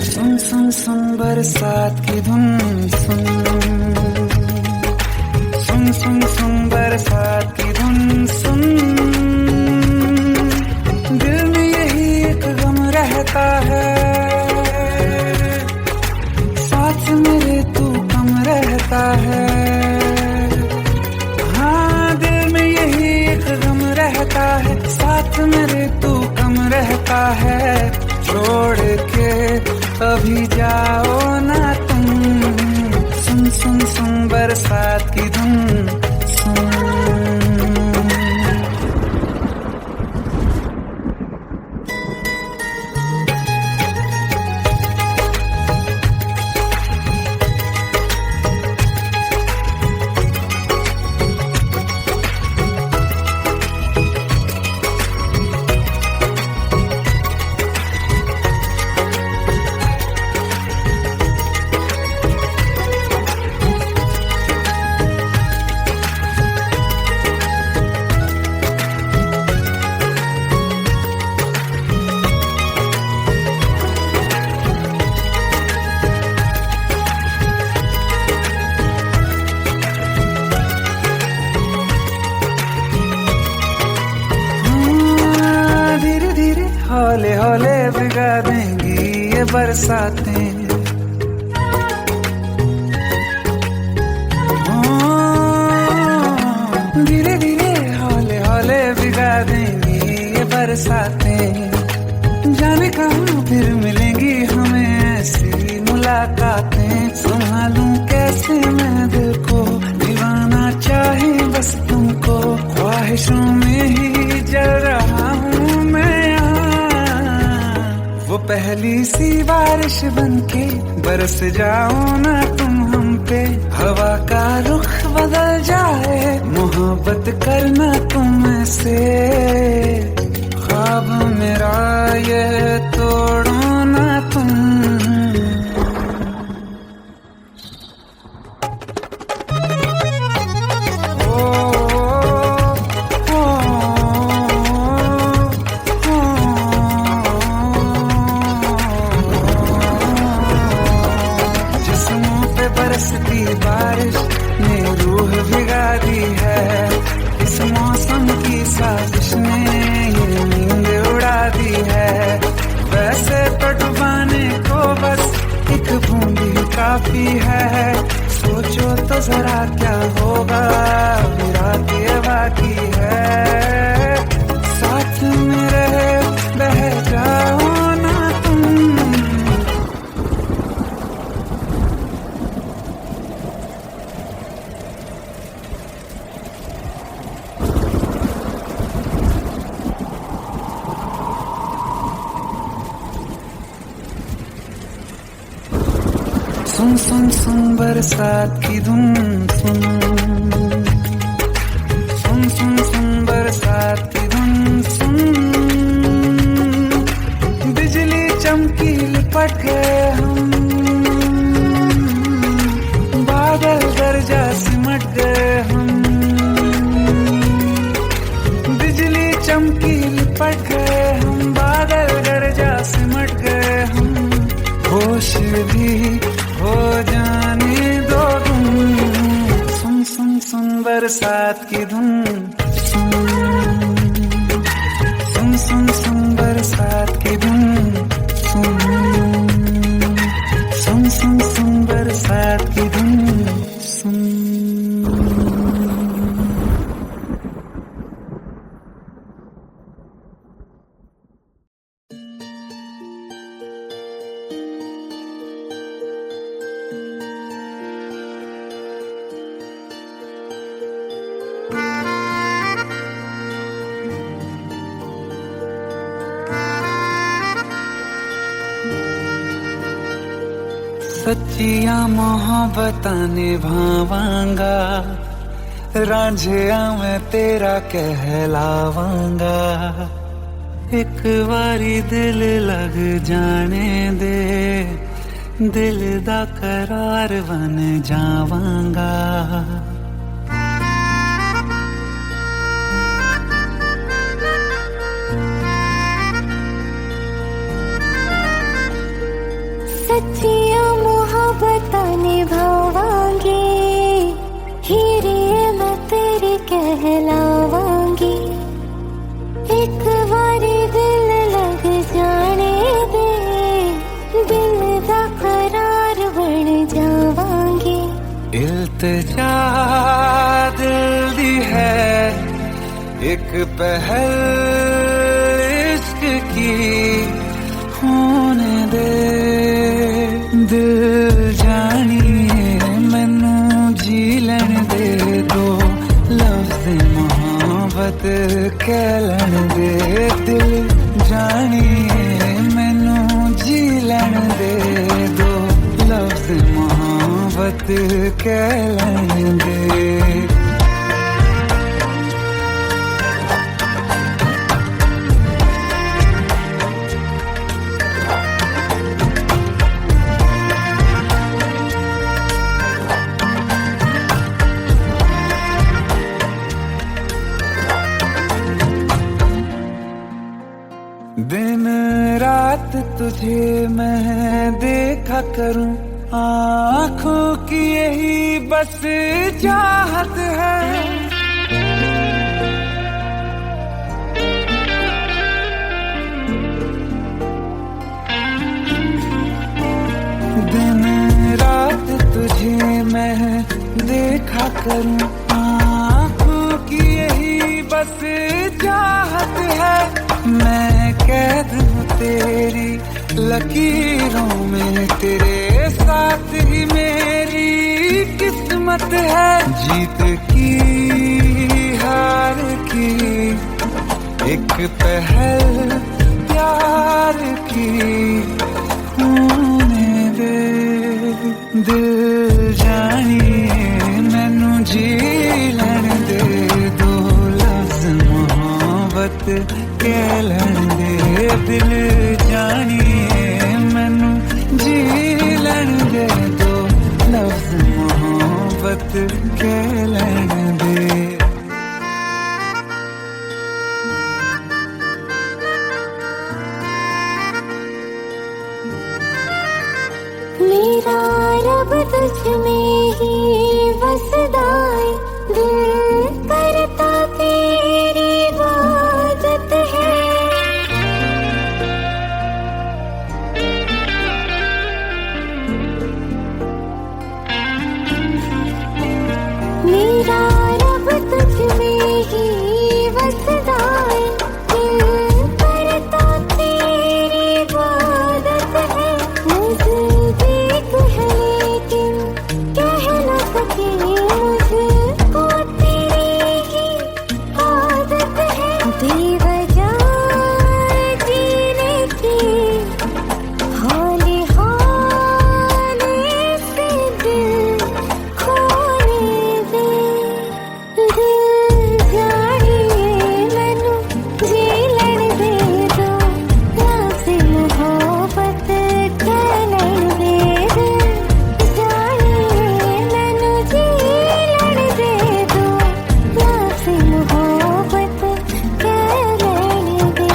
सुन सुन सुन बरसात की धुन, सुन सुन सुन सुन बरसात की धुन सुन। दिल में यही एक गम रहता है, साथ मेरे तू कम रहता है। हाँ दिल में यही एक गम रहता है, साथ मेरे तू कम रहता है। छोड़ के अभी जाओ ना तुम, सुन सुन सुन बरसात की धुन सुन। हौले हौले भिगा देंगी ये बरसातें। धीरे धीरे हौले हौले भिगा देंगी ये बरसातें। जाने कहाँ फिर मिलेंगी हमें ऐसी मुलाकातें। संभालूं कैसे मैं दिल को, दीवाना चाहे बस तुमको। ख्वाहिशों में ही जल रहा हूँ मैं वो पहली सी बारिश बनके। बरस जाओ ना तुम हम पे, हवा का रुख बदल जाए। मोहब्बत करना तुमसे, ख्वाब मेरा ये तोड़ो ना तुम। बरसती बारिश ने रूह भिगा दी है। इस मौसम की साजिश ने ये नींद उड़ा दी है। वैसे तो डुबाने को बस एक बूंद ही काफी है। सोचो तो जरा क्या होगा, रात ये बाकी है। साथ मेरे बह जाओ ना तुम। सुन सुन सुन बरसात की धुन सुन। सुन सुन सुन बरसात की धुन सुन। बिजली चमकी लिपट गए हम, बादल गरजा सिमट गए हम। बिजली चमकी लिपट गए हम, बादल गरजा सिमट गए हम। होश भी हो जाने दो तुम। सुन सुन सुन बरसात की धुन सुन। सुन सुन सुन बरसात की धुन सुन। सुन सुन सुन बरसात की धुन सुन। सच्चिया मोहब्बतां निभावांगा, रांझिया मैं तेरा कहलावांगा। एक बारी दिल लग जाने दे, दिल दा करार बन जावांगा। सच्चिया मोहब्बतां निभावांगी, हीरे मैं तेरी कहलावांगी। एक बारी दिल लग जाने दे, दिल दा करार बन इल्तिजा दिल दी है एक पहल इश्क की होने दे दिल जानिए मैनू जी लैण दे दो लफ्ज़ मोहब्बत कह लैण दे दिल जानिए मैनू जी लैण दे दो लफ्ज़ मोहब्बत कह लैण दे दिन रात तुझे मैं देखा करूं आँखों की यही बस चाहत है दिन रात तुझे मैं देखा करूं आँखों की यही बस चाहत है मैं कैद हूँ तेरी लकीरों में तेरे साथ ही मेरी किस्मत है जीत की हार की एक पहल प्यार की होने दे दिल जानिए मैनू जी लैण दे दो लफ्ज़ मोहब्बत कह लैण दे दिल जानिए मैनू जी लैण दे दो लफ्ज़ मोहब्बत कह लैण दे मेरा रब तुझ में ही बसदा है दिल करता तेरी इबादत है मेरा रब तुझ में ही बसदा है दिल करता तेरी इबादत है नज़दीक है लेकिन कह न सके मुझको तेरी ही आदत है बेवजह जीने की हाले हाले से दिल खोने दे दिल जानिए मैनू जी लैण दे दो लफ्ज़ मोहब्बत कह लैण दे दिल जानिए मैनू जी लैण दे दो लफ्ज़ मोहब्बत कह लैण दे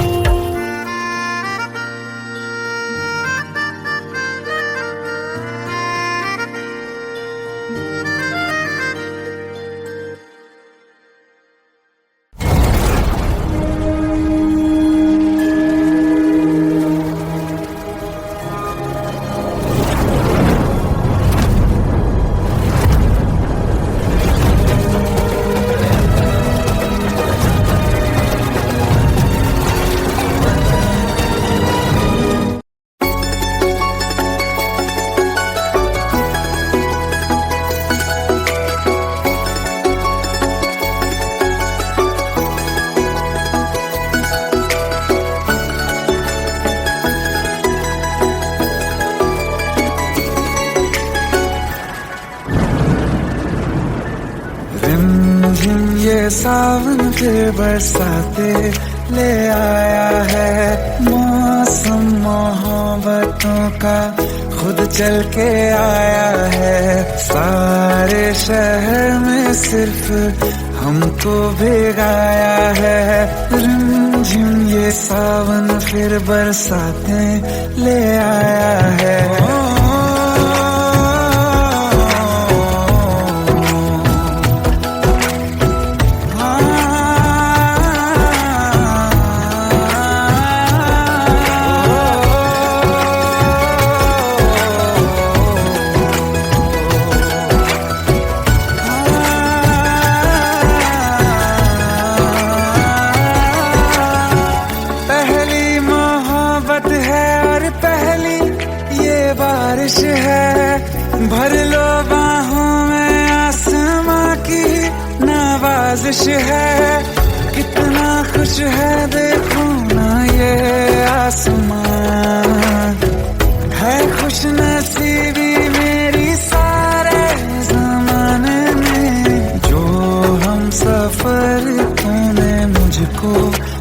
रिमझिम ये सावन फिर बरसाते ले आया है मौसम मोहब्बतों का खुद चल के आया है सारे शहर में सिर्फ हमको भिगाया है रिमझिम ये सावन फिर बरसाते ले आया है भर लो बाहों में, आसमां की नवाजिश है। कितना खुश है देखो ना ये आसमां, है खुश नसीबी मेरी सारे जमाने में। जो हम सफर तूने मुझको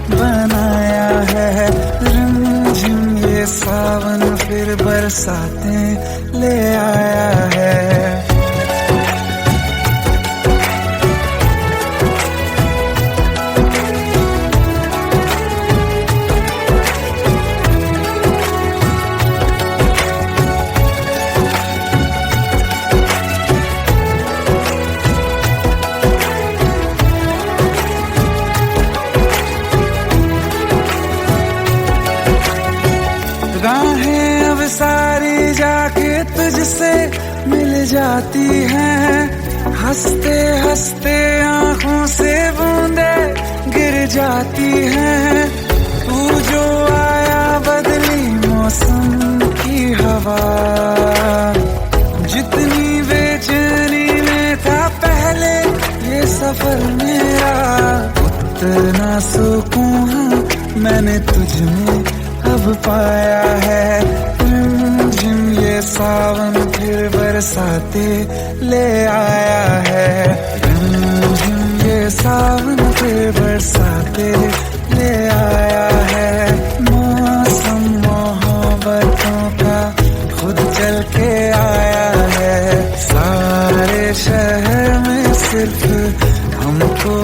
बनाया है, रिमझिम ये सावन फिर बरसातें ले आया है। राहें अब सारी जाके तुझसे मिल जाती हैं, हंसते हंसते आंखों से बूंदे गिर जाती हैं। तू जो आया बदली मौसम की हवा, जितनी बेचैनी में था पहले ये सफर मेरा, उतना सुकून मैंने तुझ में अब पाया है। रिमझिम ये सावन फिर बरसाते ले आया है, रिमझिम ये सावन फिर बरसाते ले आया है। मौसम मोहब्बतों का खुद चल के आया है, सारे शहर में सिर्फ हमको